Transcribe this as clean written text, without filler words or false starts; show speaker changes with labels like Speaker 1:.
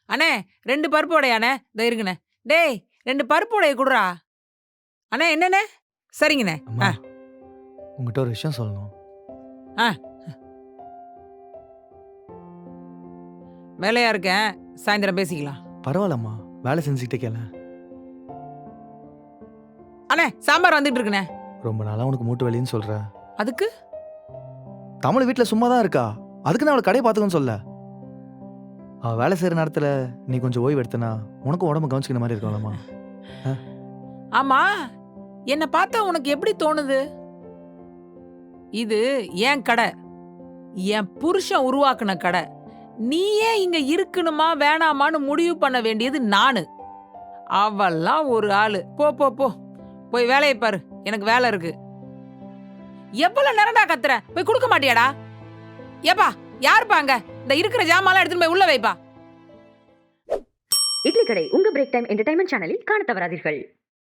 Speaker 1: அண்ணே 2 பருப்பு வடையாண்ணே. இதோ இருக்குண்ணே. டேய் 2 பருப்பு வடைய குடுறா. அண்ணே என்னண்ணே? சரிங்கண்ணே.
Speaker 2: அம்மா உங்ககிட்ட ஒரு விஷயம் சொல்லணும்.
Speaker 1: ஆ. வேலையா இருக்கேன். சாயந்தரம் பேசிக்கலாம்.
Speaker 2: பரவாயில்லம்மா, வேலை செஞ்சுக்கிட்டே கேள.
Speaker 1: அண்ணே சாம்பார் வந்துட்டு இருக்குண்ணே.
Speaker 2: ரொம்ப நாளா உனக்கு மூட்டு வலின்னு சொல்ற.
Speaker 1: அதுக்கு
Speaker 2: தமிழ் வீட்டில் சும்மா தான் இருக்கா, அதுக்கு நான் அவளை கடையை பார்த்துக்கன்னு சொல்ல. அவ வேலை செய்யற நேரத்துல நீ கொஞ்சம் ஓய்வு எடுத்தனா உனக்கும் உடம்பு கவனிச்சுக்கிற மாதிரி இருக்கும்லம்மா.
Speaker 1: ஆமா, என்ன பார்த்தா உனக்கு எப்படி தோணுது? இது என் கடை, என் புருஷன் உருவாக்குன கடை. நீயே இங்க இருக்கணுமா வேணாமான்னு முடிவு பண்ண வேண்டியது நானு. அவெல்லாம் ஒரு ஆளு. போ போ போ, போய் வேலையை பாரு. எனக்கு வேலை இருக்கு. எவ்வளவு நேரம்டா கத்துற? போய் கொடுக்க மாட்டியாடா? ஏப்பா யாருப்பா அங்க? இந்த இருக்கிற ஜாமான்லாம் எடுத்துட்டு போய் உள்ள வைப்பா.
Speaker 3: இட்லி கடை உங்க பிரேக் டைம் என்டர்டைன்மெண்ட் சேனலில் காண தவறாதீர்கள்.